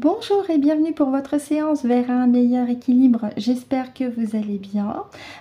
Bonjour et bienvenue pour votre séance vers un meilleur équilibre. J'espère que vous allez bien.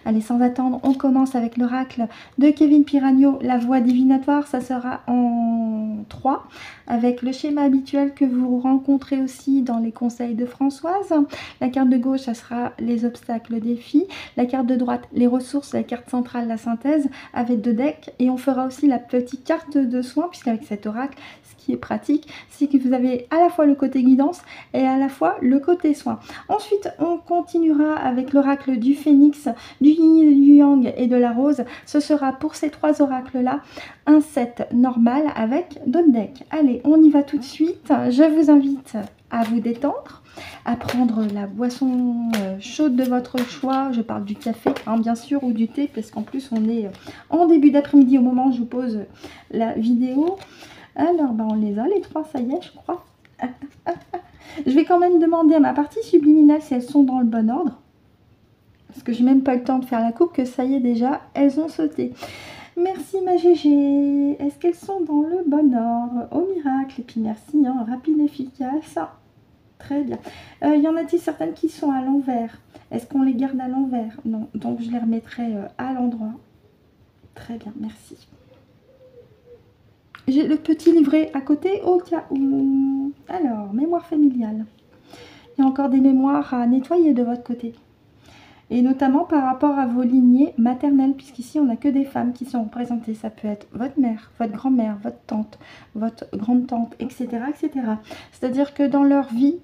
Allez, sans attendre, on commence avec l'oracle de Kevin Piragno, la voix divinatoire. Ça sera en 3, avec le schéma habituel que vous rencontrez aussi dans les conseils de Françoise. La carte de gauche, ça sera les obstacles, défis. La carte de droite, les ressources. La carte centrale, la synthèse, avec 2 decks. Et on fera aussi la petite carte de soin, puisqu'avec cet oracle, ce qui est pratique, c'est que vous avez à la fois le côté guidance et à la fois le côté soin. Ensuite, on continuera avec l'oracle du phénix, du yin et du yang et de la rose. Ce sera pour ces 3 oracles-là un set normal avec 2 decks. Allez, on y va tout de suite. Je vous invite à vous détendre, à prendre la boisson chaude de votre choix. Je parle du café, hein, bien sûr, ou du thé, parce qu'en plus, on est en début d'après-midi au moment où je vous pose la vidéo. Alors, on les a, les 3, ça y est, je crois. Je vais quand même demander à ma partie subliminale si elles sont dans le bon ordre. Parce que je n'ai même pas eu le temps de faire la coupe, que ça y est déjà, elles ont sauté. Merci ma Gégé. Est-ce qu'elles sont dans le bon ordre? Au miracle. Et puis merci, hein, rapide, efficace. Très bien. Y en a-t-il certaines qui sont à l'envers? Est-ce qu'on les garde à l'envers? Non. Donc je les remettrai à l'endroit. Très bien, merci. J'ai le petit livret à côté au cas où. Alors, mémoire familiale. Il y a encore des mémoires à nettoyer de votre côté. Et notamment par rapport à vos lignées maternelles, puisqu'ici on n'a que des femmes qui sont représentées. Ça peut être votre mère, votre grand-mère, votre tante, votre grande-tante, etc. etc. C'est-à-dire que dans leur vie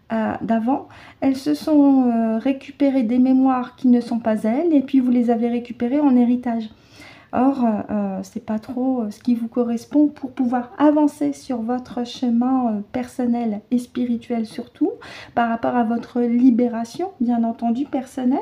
d'avant, elles se sont récupérées des mémoires qui ne sont pas elles, et puis vous les avez récupérées en héritage. Or, c'est pas trop ce qui vous correspond pour pouvoir avancer sur votre chemin personnel et spirituel surtout, par rapport à votre libération, bien entendu, personnelle.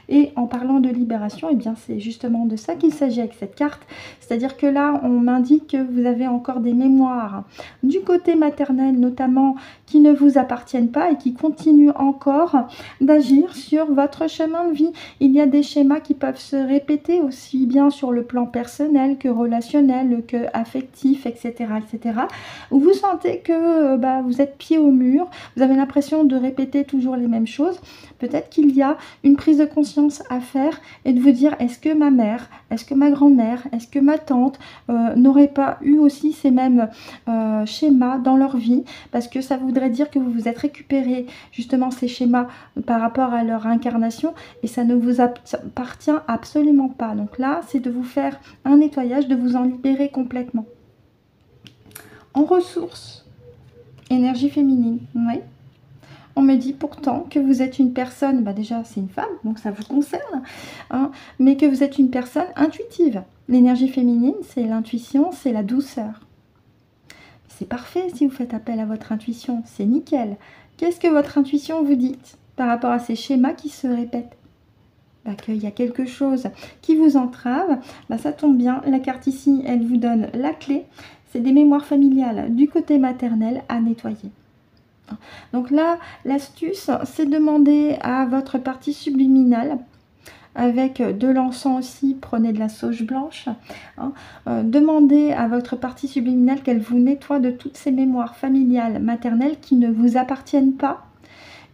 Et en parlant de libération, eh bien, c'est justement de ça qu'il s'agit avec cette carte. C'est-à-dire que là, on m'indique que vous avez encore des mémoires du côté maternel, notamment, qui ne vous appartiennent pas et qui continuent encore d'agir sur votre chemin de vie. Il y a des schémas qui peuvent se répéter aussi bien sur le plan personnel que relationnel, que affectif, etc. etc. où vous sentez que vous êtes pied au mur, vous avez l'impression de répéter toujours les mêmes choses. Peut-être qu'il y a une prise de conscience à faire et de vous dire, est-ce que ma mère, est-ce que ma grand-mère, est-ce que ma tante n'aurait pas eu aussi ces mêmes schémas dans leur vie, parce que ça voudrait dire que vous vous êtes récupéré justement ces schémas par rapport à leur incarnation et ça ne vous appartient absolument pas. Donc là, c'est de vous faire un nettoyage, de vous en libérer complètement. En ressources, énergie féminine, oui. On me dit pourtant que vous êtes une personne, déjà c'est une femme, donc ça vous concerne, hein, mais que vous êtes une personne intuitive. L'énergie féminine, c'est l'intuition, c'est la douceur. C'est parfait si vous faites appel à votre intuition, c'est nickel. Qu'est-ce que votre intuition vous dit par rapport à ces schémas qui se répètent? Qu'il y a quelque chose qui vous entrave, ça tombe bien. La carte ici, elle vous donne la clé. C'est des mémoires familiales du côté maternel à nettoyer. Donc là, l'astuce, c'est demander à votre partie subliminale, avec de l'encens aussi, prenez de la sauge blanche, hein, demandez à votre partie subliminale qu'elle vous nettoie de toutes ces mémoires familiales maternelles qui ne vous appartiennent pas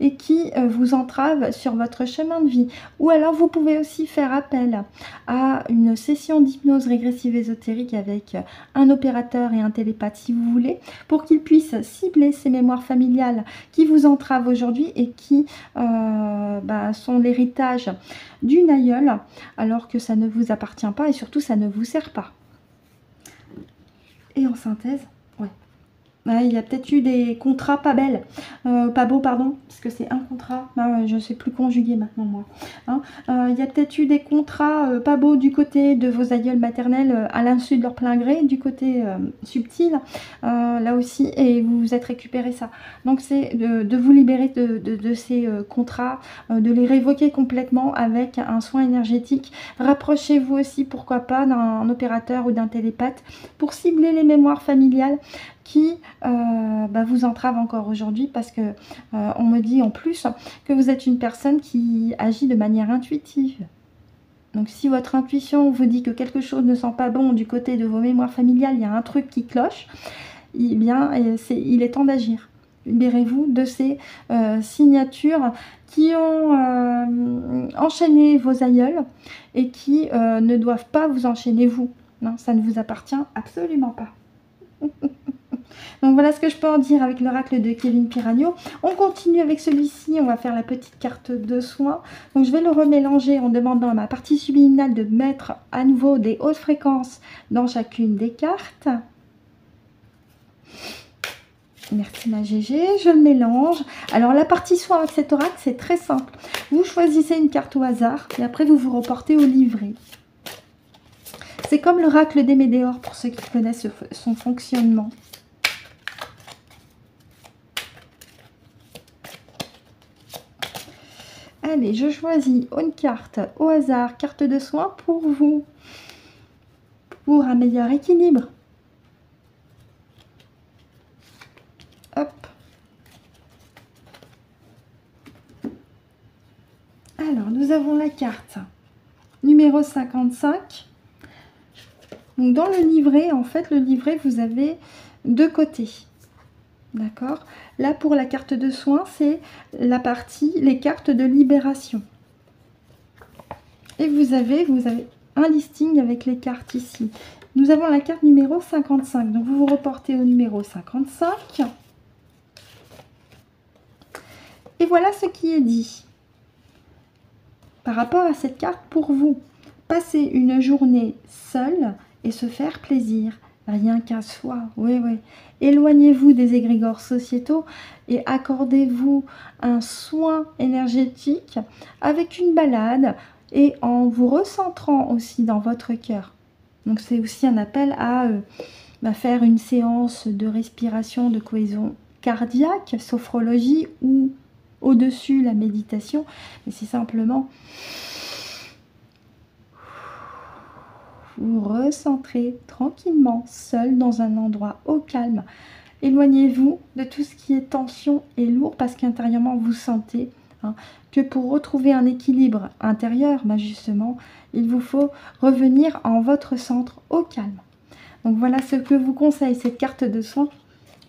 et qui vous entravent sur votre chemin de vie. Ou alors vous pouvez aussi faire appel à une session d'hypnose régressive ésotérique avec un opérateur et un télépathe si vous voulez, pour qu'il puisse cibler ces mémoires familiales qui vous entravent aujourd'hui et qui sont l'héritage d'une aïeule, alors que ça ne vous appartient pas et surtout ça ne vous sert pas. Et en synthèse, il y a peut-être eu des contrats pas belles, pas beaux, pardon, parce que c'est un contrat, je ne sais plus conjuguer maintenant moi. Hein. Il y a peut-être eu des contrats pas beaux du côté de vos aïeuls maternels à l'insu de leur plein gré, du côté subtil, là aussi, et vous vous êtes récupéré ça. Donc c'est de vous libérer de ces contrats, de les révoquer complètement avec un soin énergétique. Rapprochez-vous aussi, pourquoi pas, d'un opérateur ou d'un télépathe pour cibler les mémoires familiales qui vous entrave encore aujourd'hui, parce que on me dit en plus que vous êtes une personne qui agit de manière intuitive. Donc si votre intuition vous dit que quelque chose ne sent pas bon du côté de vos mémoires familiales, il y a un truc qui cloche, eh bien il est temps d'agir. Libérez-vous de ces signatures qui ont enchaîné vos aïeuls et qui ne doivent pas vous enchaîner vous. Non, ça ne vous appartient absolument pas. Donc voilà ce que je peux en dire avec l'oracle de Kevin Piragno. On continue avec celui-ci, on va faire la petite carte de soin. Donc je vais le remélanger en demandant à ma partie subliminale de mettre à nouveau des hautes fréquences dans chacune des cartes. Merci ma Gégé, je le mélange. Alors la partie soin avec cet oracle, c'est très simple. Vous choisissez une carte au hasard et après vous vous reportez au livret. C'est comme l'oracle des Médéors pour ceux qui connaissent son fonctionnement. Allez, je choisis une carte au hasard, carte de soin pour vous, pour un meilleur équilibre. Hop. Alors, nous avons la carte numéro 55. Donc, dans le livret, en fait, le livret, vous avez deux côtés. D'accord? Là, pour la carte de soin, c'est la partie, les cartes de libération. Et vous avez un listing avec les cartes ici. Nous avons la carte numéro 55. Donc, vous vous reportez au numéro 55. Et voilà ce qui est dit. Par rapport à cette carte, pour vous, passer une journée seule et se faire plaisir, rien qu'à soi. Oui, oui. Éloignez-vous des égrégores sociétaux et accordez-vous un soin énergétique avec une balade et en vous recentrant aussi dans votre cœur. Donc, c'est aussi un appel à faire une séance de respiration, de cohésion cardiaque, sophrologie ou au-dessus la méditation, mais c'est simplement vous recentrer tranquillement, seul dans un endroit au calme. Éloignez-vous de tout ce qui est tension et lourd parce qu'intérieurement vous sentez que pour retrouver un équilibre intérieur, justement, il vous faut revenir en votre centre au calme. Donc voilà ce que vous conseille cette carte de soin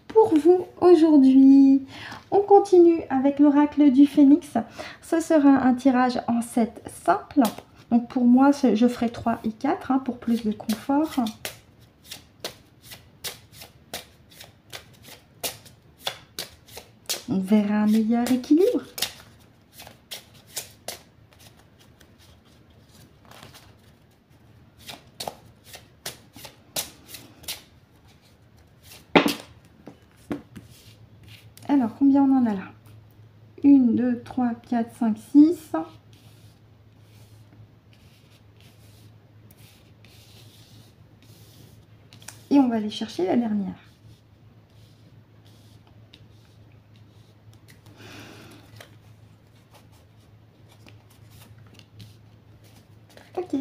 pour vous aujourd'hui. On continue avec l'oracle du Phénix. Ce sera un tirage en 7 simple. Donc pour moi, je ferai 3 et 4 pour plus de confort. On verra un meilleur équilibre. Alors, combien on en a là? 1, 2, 3, 4, 5, 6. Et on va aller chercher la dernière. Ok.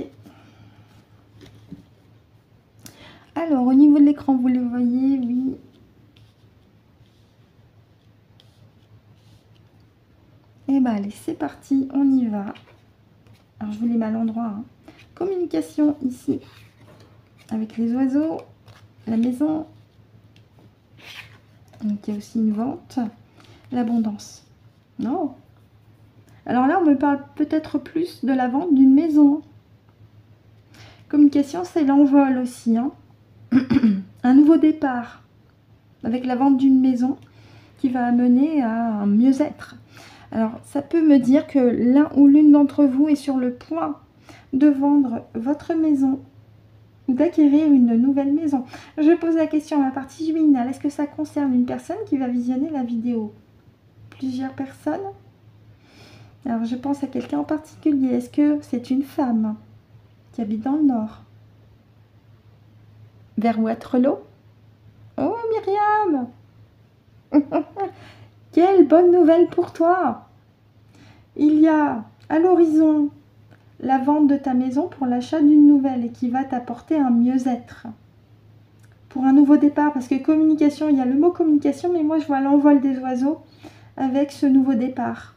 Alors, au niveau de l'écran, vous le voyez, oui. Et bien, allez, c'est parti, on y va. Alors, je vous les mets à l'endroit. Communication ici, avec les oiseaux, la maison. Donc, il y a aussi une vente. L'abondance. Non. Alors là, on me parle peut-être plus de la vente d'une maison. Communication, c'est l'envol aussi. Un nouveau départ. Avec la vente d'une maison qui va amener à un mieux-être. Alors, ça peut me dire que l'un ou l'une d'entre vous est sur le point de vendre votre maison ou d'acquérir une nouvelle maison. Je pose la question à ma partie subliminale. Est-ce que ça concerne une personne qui va visionner la vidéo? Plusieurs personnes? Alors, je pense à quelqu'un en particulier. Est-ce que c'est une femme qui habite dans le Nord? Vers Waterloo? Oh, Myriam! Quelle bonne nouvelle pour toi! Il y a à l'horizon la vente de ta maison pour l'achat d'une nouvelle et qui va t'apporter un mieux-être. Pour un nouveau départ, parce que communication, il y a le mot communication, mais moi je vois l'envol des oiseaux avec ce nouveau départ.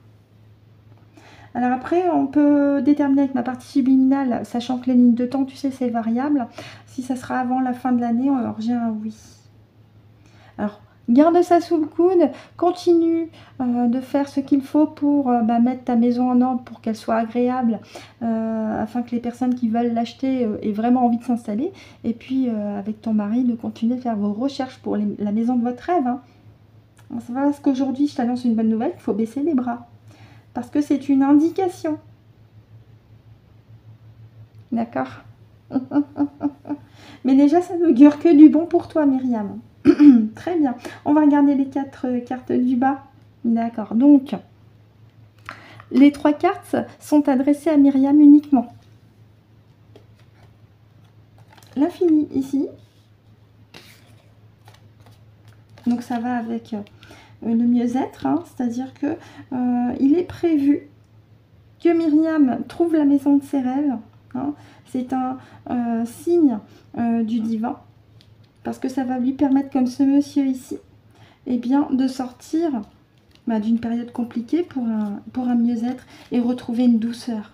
Alors après, on peut déterminer avec ma partie subliminale, sachant que les lignes de temps, tu sais, c'est variable. Si ça sera avant la fin de l'année, alors j'ai un oui. Alors, Garde ça sous le coude, continue de faire ce qu'il faut pour mettre ta maison en ordre pour qu'elle soit agréable, afin que les personnes qui veulent l'acheter aient vraiment envie de s'installer. Et puis avec ton mari, de continuer de faire vos recherches pour la maison de votre rêve. Hein. C'est parce qu'aujourd'hui, je t'annonce une bonne nouvelle, il faut baisser les bras. Parce que c'est une indication. D'accord. Mais déjà, ça n'augure que du bon pour toi, Myriam. Très bien. On va regarder les 4 cartes du bas. D'accord. Donc, les 3 cartes sont adressées à Myriam uniquement. L'infini ici. Donc, ça va avec le mieux-être. Hein, c'est-à-dire que il est prévu que Myriam trouve la maison de ses rêves. Hein. C'est un signe du divin. Parce que ça va lui permettre, comme ce monsieur ici, eh bien, de sortir d'une période compliquée pour un mieux-être et retrouver une douceur.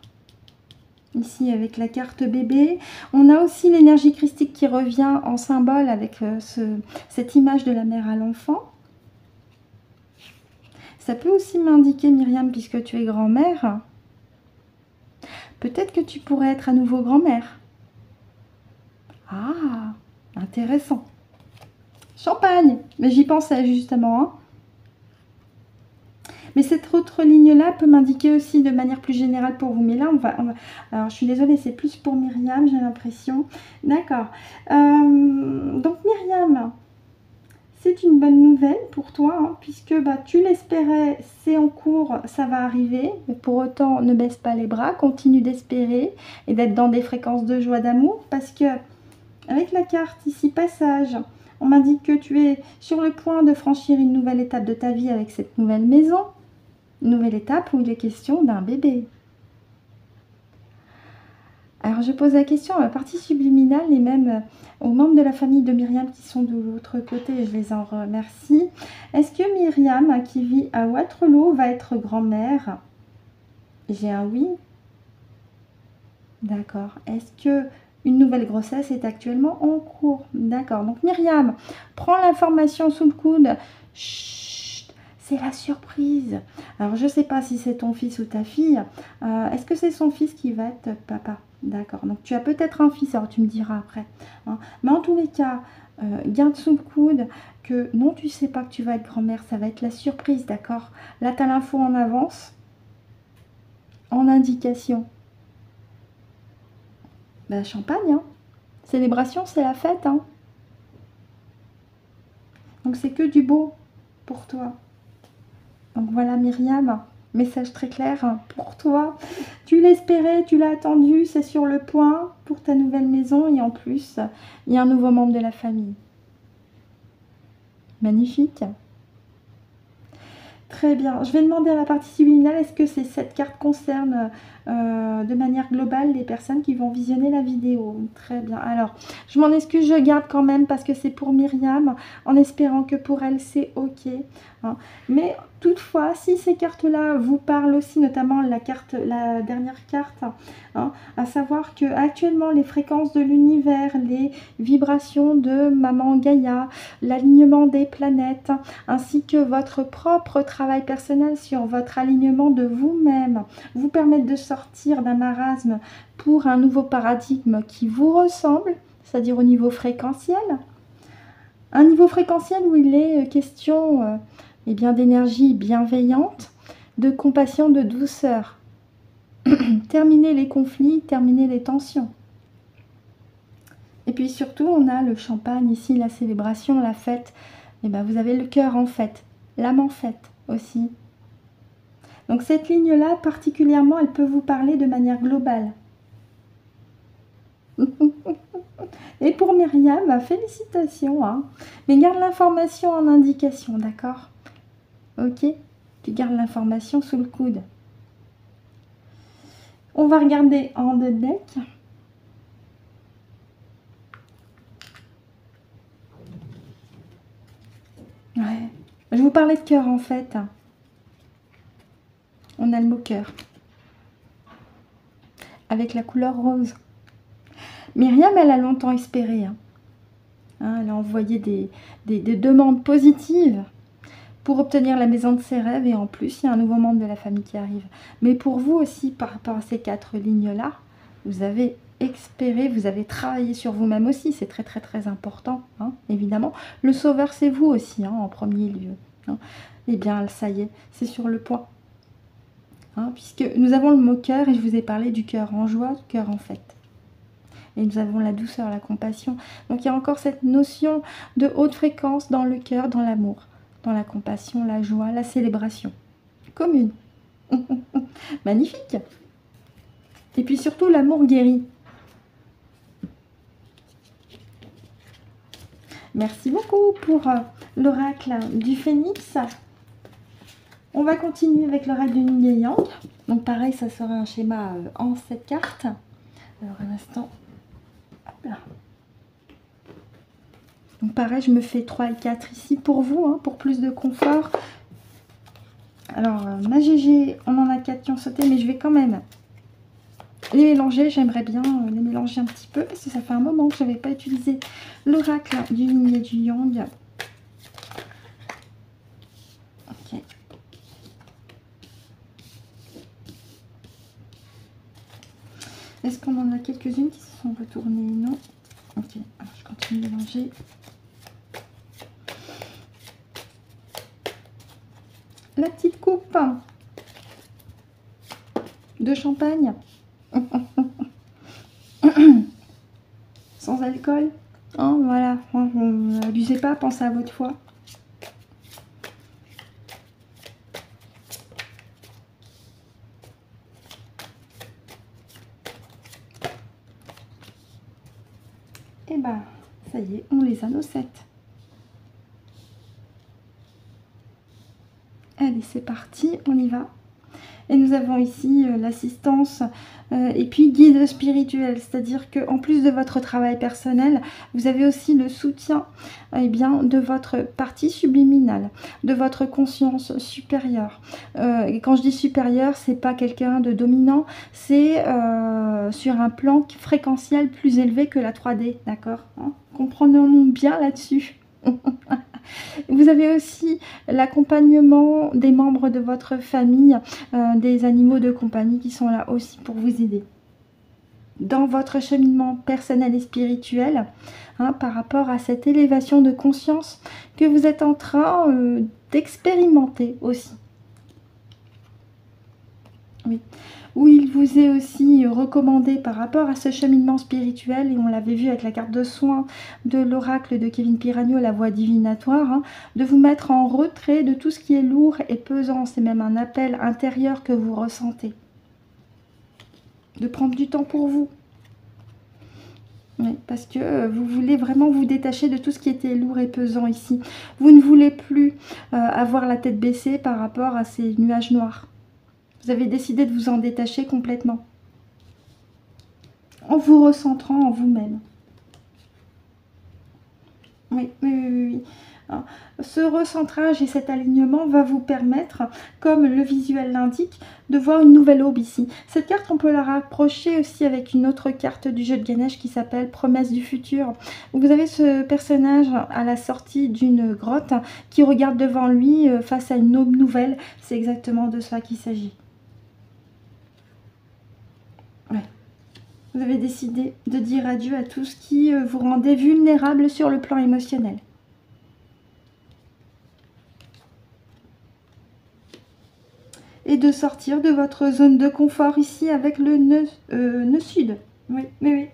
Ici, avec la carte bébé, on a aussi l'énergie christique qui revient en symbole avec cette image de la mère à l'enfant. Ça peut aussi m'indiquer, Myriam, puisque tu es grand-mère, peut-être que tu pourrais être à nouveau grand-mère. Ah, intéressant. Champagne, mais j'y pensais justement. Hein. Mais cette autre ligne-là peut m'indiquer aussi de manière plus générale pour vous. Mais là, on va... Alors, je suis désolée, c'est plus pour Myriam, j'ai l'impression. D'accord. Donc, Myriam, c'est une bonne nouvelle pour toi, hein, puisque tu l'espérais, c'est en cours, ça va arriver. Mais pour autant, ne baisse pas les bras, continue d'espérer et d'être dans des fréquences de joie, d'amour, parce que avec la carte ici, passage, on m'indique que tu es sur le point de franchir une nouvelle étape de ta vie avec cette nouvelle maison. Une nouvelle étape où il est question d'un bébé. Alors, je pose la question à la partie subliminale et même aux membres de la famille de Myriam qui sont de l'autre côté, et je les en remercie. Est-ce que Myriam, qui vit à Waterloo, va être grand-mère? J'ai un oui. D'accord. Est-ce que une nouvelle grossesse est actuellement en cours? D'accord. Donc, Myriam, prends l'information sous le coude. Chut, c'est la surprise. Alors, je ne sais pas si c'est ton fils ou ta fille. Est-ce que c'est son fils qui va être papa? D'accord. Donc, tu as peut-être un fils. Alors, tu me diras après. Hein. Mais en tous les cas, garde sous le coude que non, tu ne sais pas que tu vas être grand-mère. Ça va être la surprise, d'accord? Là, tu as l'info en avance, en indication. Champagne, hein. Célébration, c'est la fête, hein. Donc c'est que du beau pour toi. Donc voilà, Myriam, message très clair pour toi. Tu l'espérais, tu l'as attendu, c'est sur le point pour ta nouvelle maison et en plus, il y a un nouveau membre de la famille. Magnifique. Très bien. Je vais demander à la partie subliminale, est-ce que cette carte concerne de manière globale les personnes qui vont visionner la vidéo? Très bien. Alors, je m'en excuse, je garde quand même parce que c'est pour Myriam, en espérant que pour elle, c'est OK. Hein. Mais toutefois, si ces cartes-là vous parlent aussi, notamment la dernière carte, hein, à savoir que actuellement les fréquences de l'univers, les vibrations de Maman Gaïa, l'alignement des planètes, ainsi que votre propre travail personnel sur votre alignement de vous-même, vous permettent de sortir d'un marasme pour un nouveau paradigme qui vous ressemble, c'est-à-dire au niveau fréquentiel. Un niveau fréquentiel où il est question d'énergie bienveillante, de compassion, de douceur. Terminer les conflits, terminer les tensions. Et puis surtout, on a le champagne ici, la célébration, la fête. Et vous avez le cœur en fête, l'âme en fête aussi. Donc cette ligne-là, particulièrement, elle peut vous parler de manière globale. Et pour Myriam, félicitations. Hein. Mais garde l'information en indication, d'accord? Ok? Tu gardes l'information sous le coude. On va regarder en deux decks. Ouais. Je vous parlais de cœur en fait. On a le mot cœur. Avec la couleur rose. Myriam, elle a longtemps espéré. Hein. hein, elle a envoyé des demandes positives pour obtenir la maison de ses rêves. Et en plus, il y a un nouveau membre de la famille qui arrive. Mais pour vous aussi, par rapport à ces 4 lignes-là, vous avez expéré, vous avez travaillé sur vous-même aussi. C'est très, très, très important, hein, évidemment. Le sauveur, c'est vous aussi, hein, en premier lieu. Hein. Eh bien, ça y est, c'est sur le point. Hein, puisque nous avons le mot cœur, et je vous ai parlé du cœur en joie, du cœur en fête. Et nous avons la douceur, la compassion. Donc, il y a encore cette notion de haute fréquence dans le cœur, dans l'amour, dans la compassion, la joie, la célébration commune. Magnifique. Et puis surtout, l'amour guérit. Merci beaucoup pour l'oracle du phénix. On va continuer avec l'oracle du yin et yang. Donc pareil, ça sera un schéma en 7 cartes. Alors un instant. Hop là. Donc pareil, je me fais 3 et 4 ici pour vous, hein, pour plus de confort. Alors ma GG, on en a 4 qui ont sauté, mais je vais quand même les mélanger. J'aimerais bien les mélanger un petit peu, parce que ça fait un moment que je n'avais pas utilisé l'oracle du yin et du yang. Ok. Est-ce qu'on en a quelques-unes qui se sont retournées? Non. Ok, alors je continue de mélanger. La petite coupe de champagne. Sans alcool. Hein, voilà, n'abusez pas, pensez à votre foi. Et ben, ça y est, on les a nos 7. Allez, c'est parti, on y va. Et nous avons ici l'assistance et puis guide spirituel, c'est-à-dire qu'en plus de votre travail personnel, vous avez aussi le soutien bien, de votre partie subliminale, de votre conscience supérieure. Et quand je dis supérieur, c'est pas quelqu'un de dominant, c'est sur un plan fréquentiel plus élevé que la 3D, d'accord, hein? Comprenons-nous bien là-dessus. Vous avez aussi l'accompagnement des membres de votre famille, des animaux de compagnie qui sont là aussi pour vous aider dans votre cheminement personnel et spirituel, hein, par rapport à cette élévation de conscience que vous êtes en train d'expérimenter aussi. Oui. Où il vous est aussi recommandé par rapport à ce cheminement spirituel, et on l'avait vu avec la carte de soin de l'oracle de Kevin Piragno, la voie divinatoire, hein, de vous mettre en retrait de tout ce qui est lourd et pesant. C'est même un appel intérieur que vous ressentez. De prendre du temps pour vous. Oui, parce que vous voulez vraiment vous détacher de tout ce qui était lourd et pesant ici. Vous ne voulez plus avoir la tête baissée par rapport à ces nuages noirs. Vous avez décidé de vous en détacher complètement. En vous recentrant en vous-même. Oui, oui, oui, oui. Ce recentrage et cet alignement va vous permettre, comme le visuel l'indique, de voir une nouvelle aube ici. Cette carte, on peut la rapprocher aussi avec une autre carte du jeu de Ganesh qui s'appelle Promesse du futur. Vous avez ce personnage à la sortie d'une grotte qui regarde devant lui face à une aube nouvelle. C'est exactement de ça qu'il s'agit. Vous avez décidé de dire adieu à tout ce qui vous rendait vulnérable sur le plan émotionnel. Et de sortir de votre zone de confort ici avec le nœud sud. Oui, oui, oui.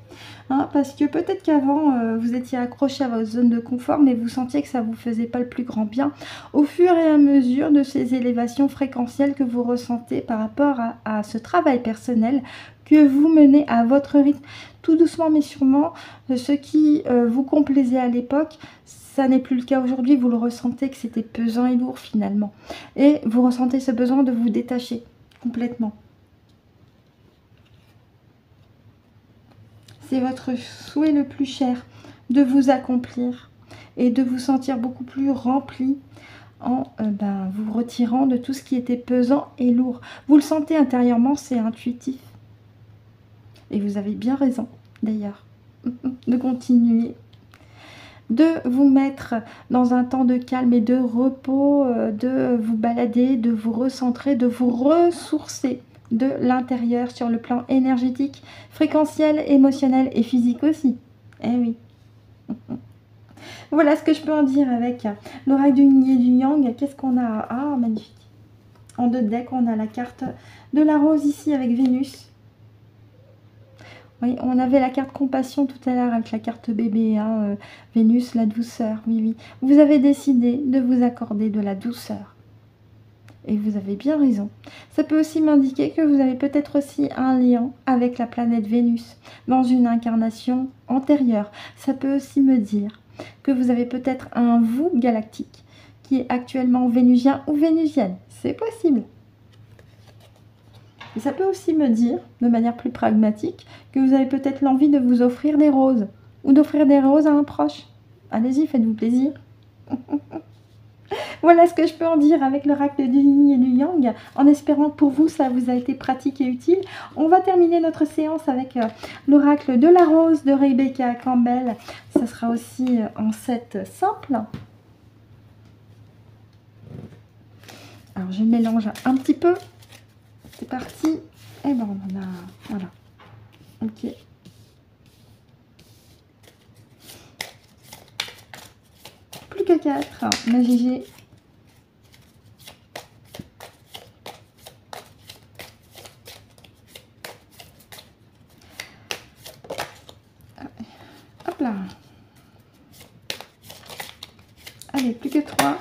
Hein, parce que peut-être qu'avant, vous étiez accroché à votre zone de confort, mais vous sentiez que ça ne vous faisait pas le plus grand bien. Au fur et à mesure de ces élévations fréquentielles que vous ressentez par rapport à ce travail personnel que vous menez à votre rythme, tout doucement mais sûrement, ce qui vous complaisait à l'époque, ça n'est plus le cas aujourd'hui. Vous le ressentez que c'était pesant et lourd finalement. Et vous ressentez ce besoin de vous détacher complètement. C'est votre souhait le plus cher de vous accomplir et de vous sentir beaucoup plus rempli en vous retirant de tout ce qui était pesant et lourd. Vous le sentez intérieurement, c'est intuitif. Et vous avez bien raison, d'ailleurs, de continuer de vous mettre dans un temps de calme et de repos, de vous balader, de vous recentrer, de vous ressourcer de l'intérieur sur le plan énergétique, fréquentiel, émotionnel et physique aussi. Eh oui. Voilà ce que je peux en dire avec l'oracle du yin et du yang. Qu'est-ce qu'on a? Ah, magnifique. En 2 decks, on a la carte de la rose ici avec Vénus. Oui, on avait la carte compassion tout à l'heure avec la carte bébé, hein, Vénus, la douceur. Oui, oui. Vous avez décidé de vous accorder de la douceur. Et vous avez bien raison. Ça peut aussi m'indiquer que vous avez peut-être aussi un lien avec la planète Vénus dans une incarnation antérieure. Ça peut aussi me dire que vous avez peut-être un vous galactique qui est actuellement vénusien ou vénusienne. C'est possible. Et ça peut aussi me dire, de manière plus pragmatique, que vous avez peut-être l'envie de vous offrir des roses ou d'offrir des roses à un proche. Allez-y, faites-vous plaisir. Voilà ce que je peux en dire avec l'oracle du yin et du yang, en espérant que pour vous ça vous a été pratique et utile. On va terminer notre séance avec l'oracle de la rose de Rebecca Campbell. Ça sera aussi en 7 simple. Alors je mélange un petit peu. C'est parti. Et ben on en a... Voilà. Ok. Plus que 4. Ma GG. Hop là. Allez, plus que 3.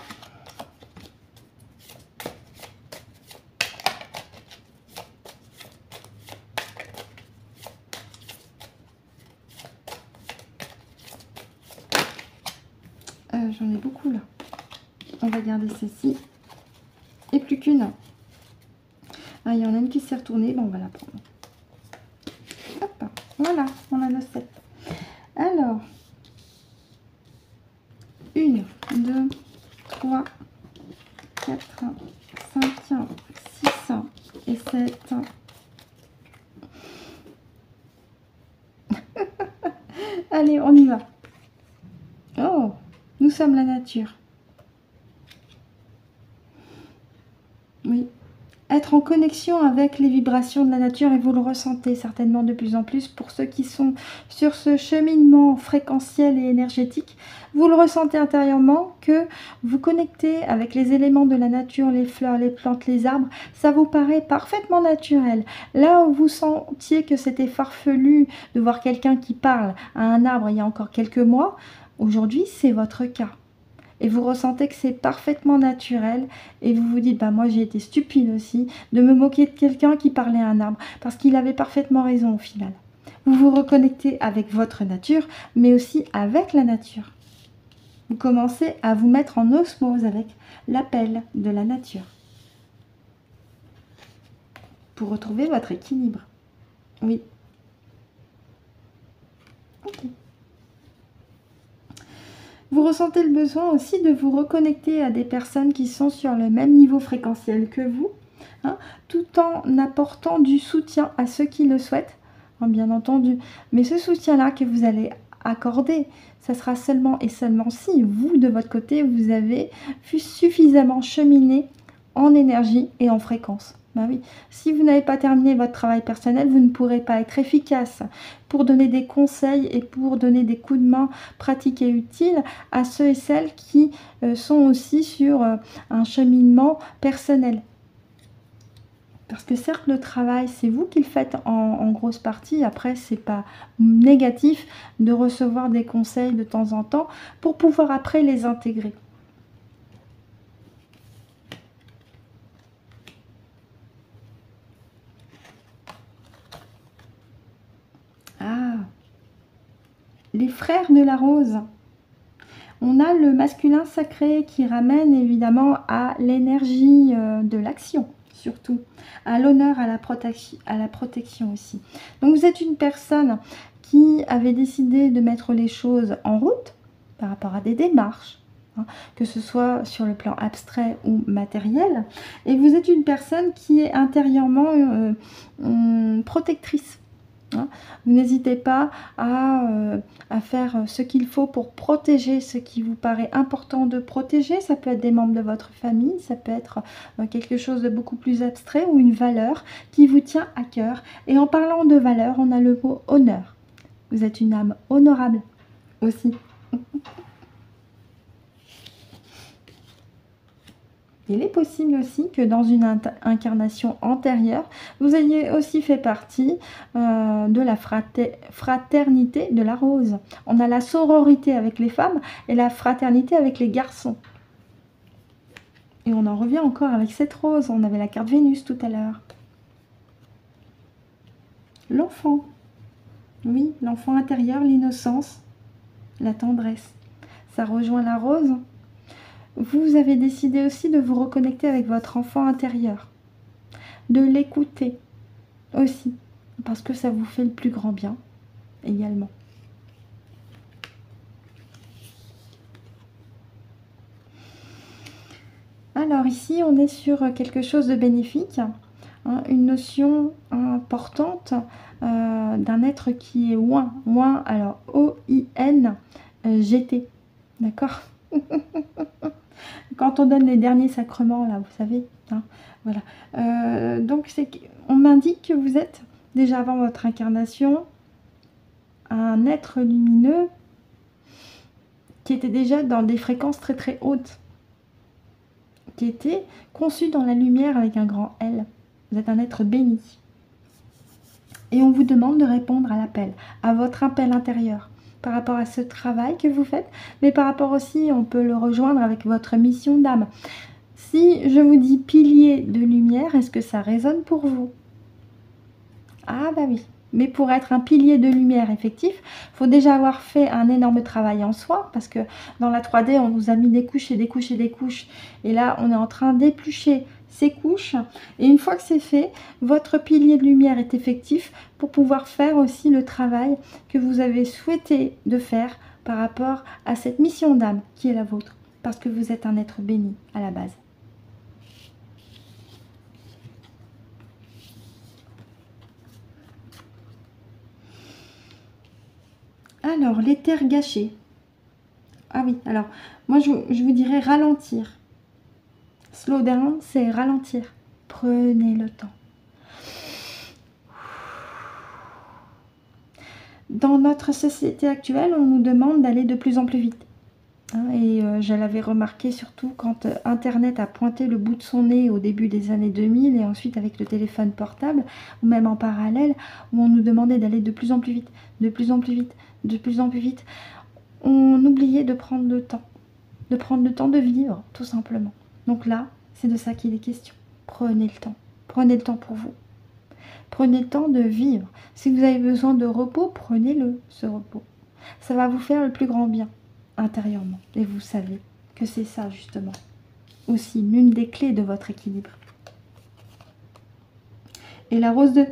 J'en ai beaucoup là. On va garder celle-ci. Et plus qu'une. Ah, il y en a une qui s'est retournée. Bon, on va la prendre. Hop, voilà, on a nos 7. Alors, 1, 2, 3, 4, 5, 6 et 7. Allez, on y va. Oh, nous sommes la nature. Oui. Être en connexion avec les vibrations de la nature, et vous le ressentez certainement de plus en plus pour ceux qui sont sur ce cheminement fréquentiel et énergétique. Vous le ressentez intérieurement que vous connectez avec les éléments de la nature, les fleurs, les plantes, les arbres. Ça vous paraît parfaitement naturel. Là où vous sentiez que c'était farfelu de voir quelqu'un qui parle à un arbre il y a encore quelques mois, aujourd'hui c'est votre cas. Et vous ressentez que c'est parfaitement naturel. Et vous vous dites, bah moi j'ai été stupide aussi de me moquer de quelqu'un qui parlait à un arbre. Parce qu'il avait parfaitement raison au final. Vous vous reconnectez avec votre nature, mais aussi avec la nature. Vous commencez à vous mettre en osmose avec l'appel de la nature. Pour retrouver votre équilibre. Oui. Ok. Vous ressentez le besoin aussi de vous reconnecter à des personnes qui sont sur le même niveau fréquentiel que vous, hein, tout en apportant du soutien à ceux qui le souhaitent, hein, bien entendu. Mais ce soutien-là que vous allez accorder, ça sera seulement et seulement si vous, de votre côté, vous avez suffisamment cheminé en énergie et en fréquence. Ben oui. Si vous n'avez pas terminé votre travail personnel, vous ne pourrez pas être efficace pour donner des conseils et pour donner des coups de main pratiques et utiles à ceux et celles qui sont aussi sur un cheminement personnel. Parce que certes, le travail, c'est vous qui le faites en grosse partie. Après, c'est pas négatif de recevoir des conseils de temps en temps pour pouvoir après les intégrer. Ah, les frères de la rose. On a le masculin sacré qui ramène évidemment à l'énergie de l'action, surtout, à l'honneur, à la protection aussi. Donc vous êtes une personne qui avait décidé de mettre les choses en route par rapport à des démarches, hein, que ce soit sur le plan abstrait ou matériel. Et vous êtes une personne qui est intérieurement protectrice. Hein. Vous n'hésitez pas à faire ce qu'il faut pour protéger ce qui vous paraît important de protéger. Ça peut être des membres de votre famille, ça peut être quelque chose de beaucoup plus abstrait ou une valeur qui vous tient à cœur. Et en parlant de valeur, on a le mot honneur. Vous êtes une âme honorable aussi. Il est possible aussi que dans une incarnation antérieure, vous ayez aussi fait partie de la fraternité de la rose. On a la sororité avec les femmes et la fraternité avec les garçons. Et on en revient encore avec cette rose. On avait la carte Vénus tout à l'heure. L'enfant. Oui, l'enfant intérieur, l'innocence, la tendresse. Ça rejoint la rose. Vous avez décidé aussi de vous reconnecter avec votre enfant intérieur, de l'écouter aussi, parce que ça vous fait le plus grand bien également. Alors ici, on est sur quelque chose de bénéfique, hein, une notion importante d'un être qui est oin, alors O-I-N-G-T, d'accord. Quand on donne les derniers sacrements, là, vous savez, hein, voilà. Donc, on m'indique que vous êtes, déjà avant votre incarnation, un être lumineux qui était déjà dans des fréquences très très hautes, qui était conçu dans la lumière avec un grand L. Vous êtes un être béni. Et on vous demande de répondre à l'appel, à votre appel intérieur, par rapport à ce travail que vous faites, mais par rapport aussi, on peut le rejoindre avec votre mission d'âme. Si je vous dis pilier de lumière, est-ce que ça résonne pour vous? Ah bah oui, mais pour être un pilier de lumière effectif, il faut déjà avoir fait un énorme travail en soi, parce que dans la 3D, on nous a mis des couches et des couches et des couches, et là, on est en train d'éplucher ces couches, et une fois que c'est fait, votre pilier de lumière est effectif pour pouvoir faire aussi le travail que vous avez souhaité de faire par rapport à cette mission d'âme qui est la vôtre, parce que vous êtes un être béni à la base. Alors, les terres gâchées. Ah oui, alors, moi je vous dirais ralentir. Slow down, c'est ralentir. Prenez le temps. Dans notre société actuelle, on nous demande d'aller de plus en plus vite. Hein, et je l'avais remarqué surtout quand Internet a pointé le bout de son nez au début des années 2000 et ensuite avec le téléphone portable, ou même en parallèle, où on nous demandait d'aller de plus en plus vite, de plus en plus vite, de plus en plus vite. On oubliait de prendre le temps de vivre, tout simplement. Donc là, c'est de ça qu'il est question. Prenez le temps pour vous. Prenez le temps de vivre. Si vous avez besoin de repos, prenez-le, ce repos. Ça va vous faire le plus grand bien intérieurement. Et vous savez que c'est ça, justement, aussi l'une des clés de votre équilibre. Et la rose de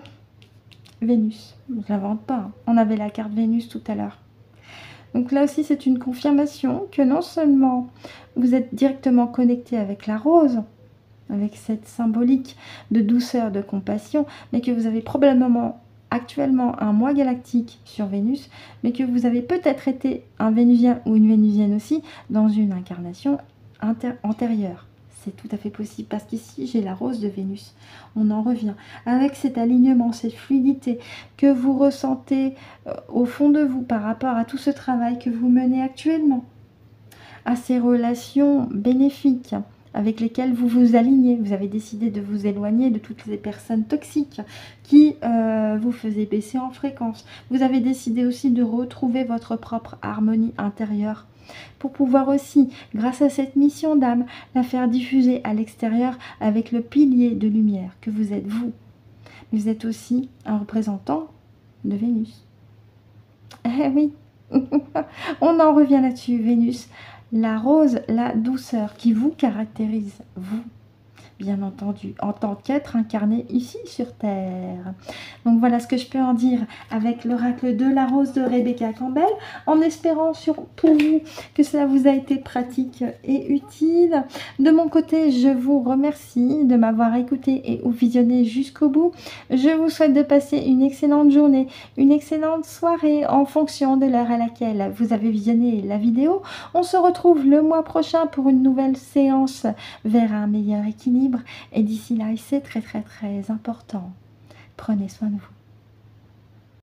Vénus, je ne l'invente pas, hein. On avait la carte Vénus tout à l'heure. Donc là aussi, c'est une confirmation que non seulement vous êtes directement connecté avec la rose, avec cette symbolique de douceur, de compassion, mais que vous avez probablement actuellement un mois galactique sur Vénus, mais que vous avez peut-être été un Vénusien ou une Vénusienne aussi dans une incarnation antérieure. C'est tout à fait possible parce qu'ici j'ai la rose de Vénus. On en revient avec cet alignement, cette fluidité que vous ressentez au fond de vous par rapport à tout ce travail que vous menez actuellement, à ces relations bénéfiques avec lesquelles vous vous alignez. Vous avez décidé de vous éloigner de toutes les personnes toxiques qui vous faisaient baisser en fréquence. Vous avez décidé aussi de retrouver votre propre harmonie intérieure pour pouvoir aussi, grâce à cette mission d'âme, la faire diffuser à l'extérieur avec le pilier de lumière que vous êtes vous. Vous êtes aussi un représentant de Vénus. Eh oui, on en revient là-dessus, Vénus. La rose, la douceur qui vous caractérise, vous. bien entendu, en tant qu'être incarné ici sur Terre. Donc voilà ce que je peux en dire avec l'oracle de la rose de Rebecca Campbell, en espérant pour vous que cela vous a été pratique et utile. De mon côté, je vous remercie de m'avoir écouté et ou visionné jusqu'au bout. Je vous souhaite de passer une excellente journée, une excellente soirée en fonction de l'heure à laquelle vous avez visionné la vidéo. On se retrouve le mois prochain pour une nouvelle séance vers un meilleur équilibre. Et d'ici là, c'est très très très important. Prenez soin de vous.